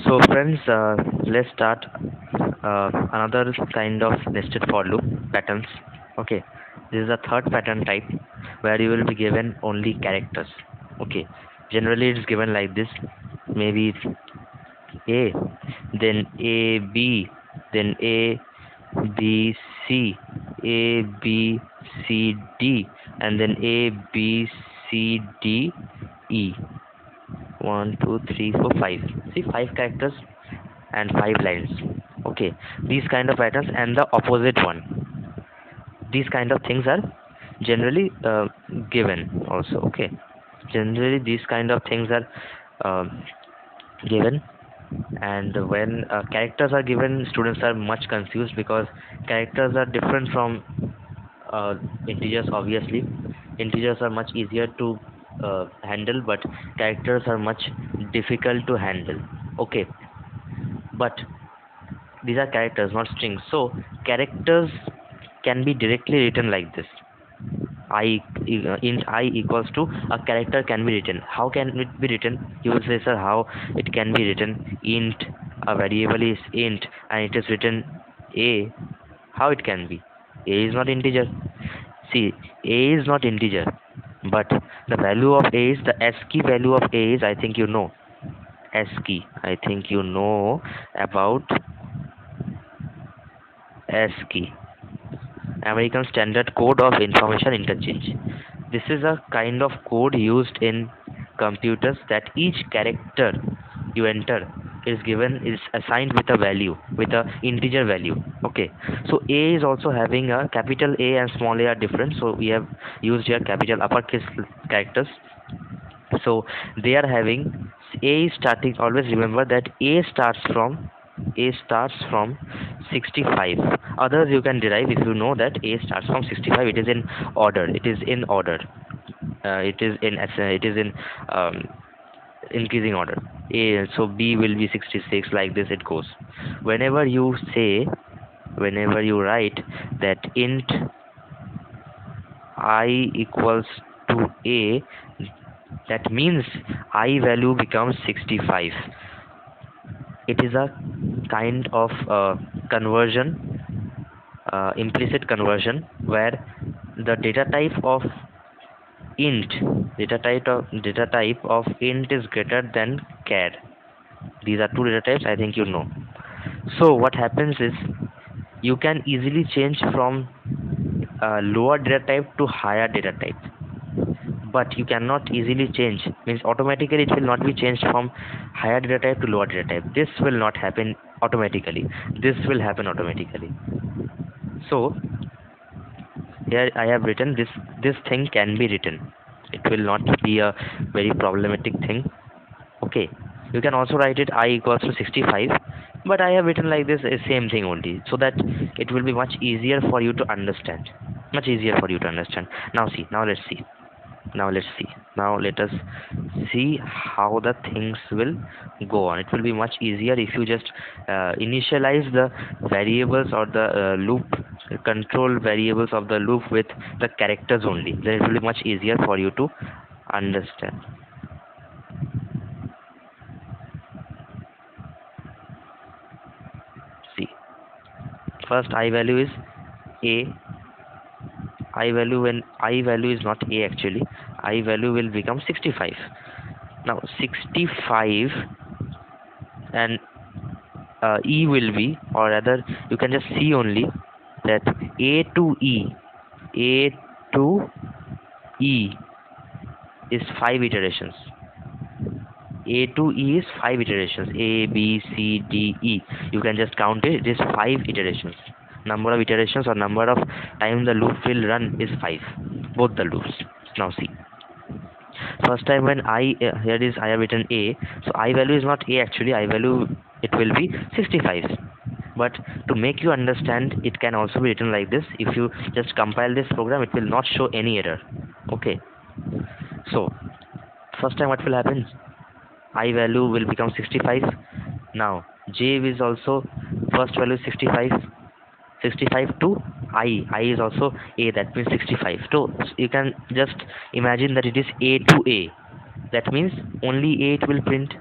So friends, let's start another kind of nested for loop patterns. Okay, this is the third pattern type where you will be given only characters. Okay, generally it's given like this. Maybe it's A, then A B, then A B C, A B C D, and then A B C D E. 1 2 3 4 5. See, 5 characters and 5 lines. Okay, these kind of patterns and the opposite one, these kind of things are generally given also. Okay, generally these kind of things are uh, given. And when characters are given, students are much confused because characters are different from uh, integers. Obviously integers are much easier to handle, but characters are much difficult to handle. Okay, but these are characters, not strings. So characters can be directly written like this. I int I equals to a character can be written. How can it be written? You will say, sir, how it can be written? Int, a variable is int and it is written a. How it can be? A is not integer. See, a is not integer, but the value of a is the ASCII value of a is, I think you know, ASCII. I think you know about ASCII, American Standard Code of Information Interchange. This is a kind of code used in computers that each character you enter is assigned with a value, with a integer value. Okay, so A is also having a capital A and small a are different, so we have used here capital uppercase characters. So they are having A is starting. Always remember that A starts from 65. Others you can derive if you know that A starts from 65. It is in order. It is in order. It is in um, increasing order. A, so B will be 66. Like this it goes. Whenever you say, whenever you write that int I equals to A, that means I value becomes 65. It is a kind of conversion, implicit conversion, where the int data type of int is greater than char. These are two data types, I think you know. So what happens is you can easily change from lower data type to higher data type, but you cannot easily change, means automatically it will not be changed from higher data type to lower data type. This will not happen automatically. This will happen automatically. So here I have written this thing can be written. It will not be a very problematic thing. Okay, you can also write it I equals to 65, but I have written like this, same thing only, so that it will be much easier for you to understand. Much easier for you to understand. Now see, now let us see how the things will go on. It will be much easier if you just initialize the variables or the loop, control variables of the loop with the characters only. Then it will be much easier for you to understand. See, first I value is a. I value, when I value is not a, actually I value will become 65. Now 65 and e will be, or rather you can just see only that a to a to e is 5 iterations. A to E is 5 iterations. A, B, C, D, E. You can just count it. It is 5 iterations. Number of iterations or number of time the loop will run is 5. Both the loops. Now see. First time when here is I have written A. So I value is not A, actually. I value, it will be 65. But to make you understand, it can also be written like this. If you just compile this program, it will not show any error. Okay. So first time what will happen? I value will become 65. Now j is also, first value is 65 to I is also a, that means 65. So you can just imagine that it is a to a, that means only a it will print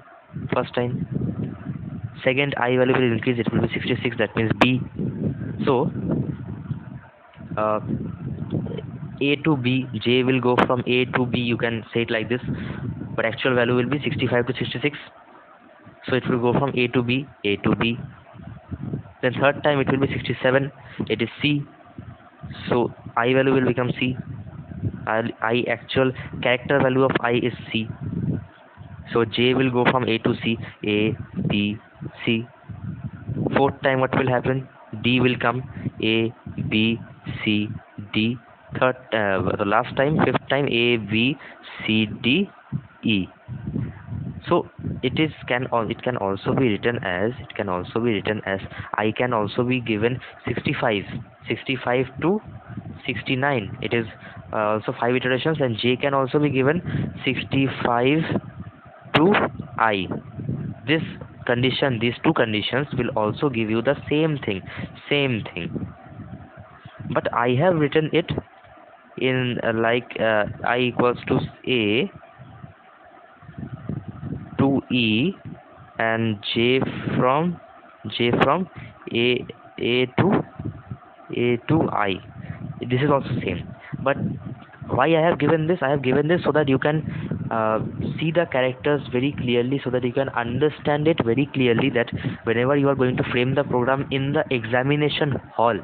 first time. Second I value will increase, it will be 66, that means B. So uh, A to B, J will go from A to B, you can say it like this, but actual value will be 65 to 66. So it will go from A to B, A to B. Then third time it will be 67, it is C. So I value will become C. I actual character value of I is C. So J will go from A to C, A, B, C. Fourth time what will happen? D will come, A, B, C, D. Third, the last time, fifth time, A, B, C, D, E. So it can also be written as I can also be given 65 to 69. It is also 5 iterations, and J can also be given 65 to I. This condition, these two conditions will also give you the same thing. But I have written it in I equals to A to E, and J from A A to I. This is also same. But why I have given this? I have given this so that you can see the characters very clearly, so that you can understand it very clearly, that whenever you are going to frame the program in the examination hall,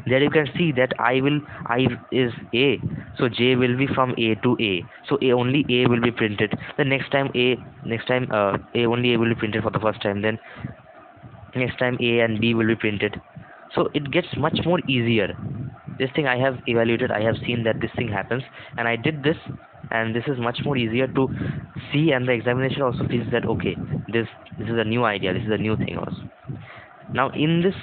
there you can see that I is A, so J will be from A to A. So only A will be printed. The next time only A will be printed for the first time. Then next time A and B will be printed. So it gets much more easier. This thing I have evaluated, I have seen that this thing happens, and I did this, and this is much more easier to see, and the examination also feels that okay, this is a new idea, this is a new thing also. Now in this,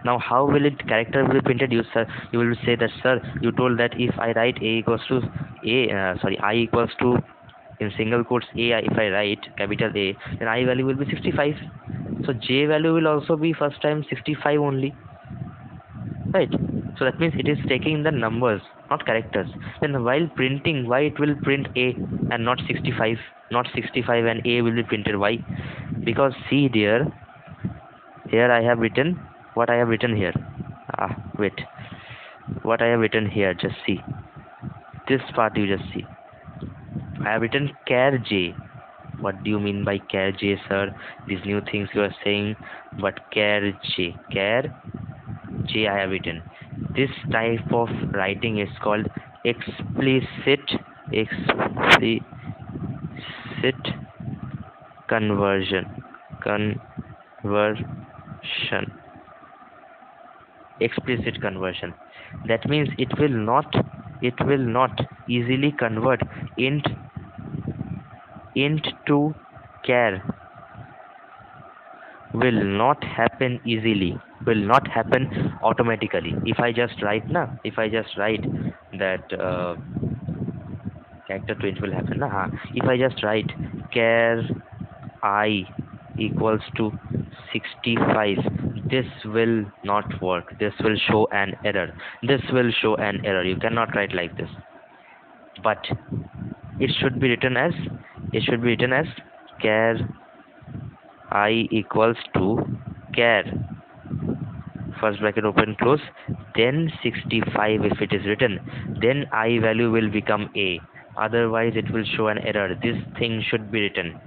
now how will it character will be printed? You will say that, sir, you told that if I write A equals to I equals to, in single quotes, A, if I write capital A, then I value will be 65. So J value will also be first time 65 only, right? So that means it is taking the numbers, not characters. Then while printing, why it will print A and not 65, and A will be printed? Why? Because see dear, here I have written what I have written here. Wait, what I have written here, just see this part, you just see. I have written char J. What do you mean by char J, sir? These new things you are saying. But char J I have written. This type of writing is called explicit conversion. Explicit conversion. That means it will not easily convert int to char. Will not happen easily, will not happen automatically. If I just write that character to, it will happen if I just write char I equals to 65, this will not work. This will show an error. You cannot write like this. But it should be written as char I equals to char, first bracket open close, then 65. If it is written, then I value will become A, otherwise it will show an error. This thing should be written,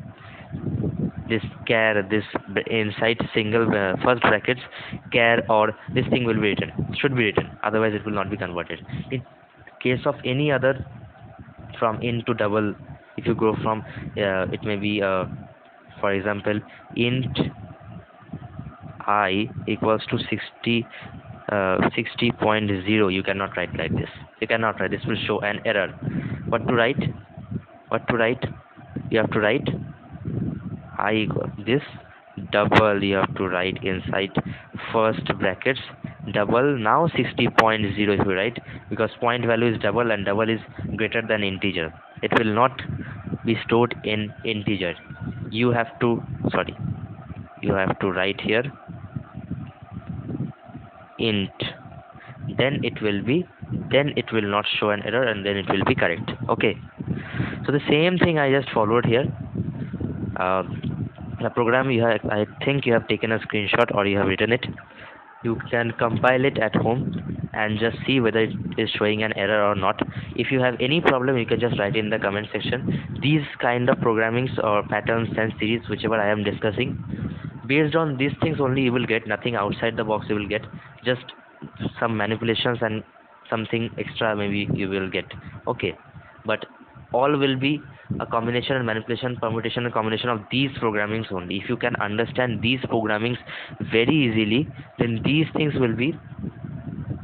this char, this inside single first brackets char, or this thing will be written, should be written, otherwise it will not be converted. In case of any other, from int to double, if you go from it may be for example, int I equals to 60.0, you cannot write like this. This will show an error. What to write? You have to write I equal this double, you have to write inside first brackets double, now 60.0 if you write, because point value is double, and double is greater than integer. It will not be stored in integer. You have to write here int, then it will not show an error, and then it will be correct. Okay, so the same thing I just followed here. The program you have, I think you have taken a screenshot or you have written it. You can compile it at home and just see whether it is showing an error or not. If you have any problem, you can just write in the comment section. These kind of programmings or patterns and series, whichever I am discussing, based on these things only you will get, nothing outside the box you will get, just some manipulations and something extra maybe you will get. Okay, but all will be a combination and manipulation, permutation and combination of these programmings only. If you can understand these programmings very easily, then these things will be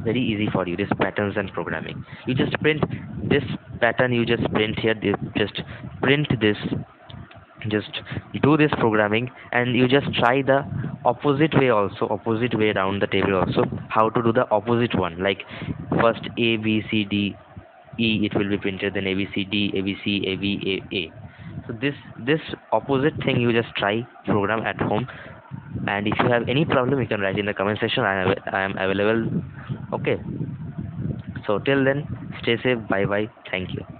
very easy for you, these patterns and programming. You just print this pattern, you just print here, just print this, just do this programming, and you just try the opposite way also, opposite way down the table also, how to do the opposite one, like first A B C D E, it will be printed, then A B C D A B C A B A. So this opposite thing you just try program at home, and if you have any problem you can write in the comment section. I am available. Okay, so till then, stay safe, bye bye, thank you.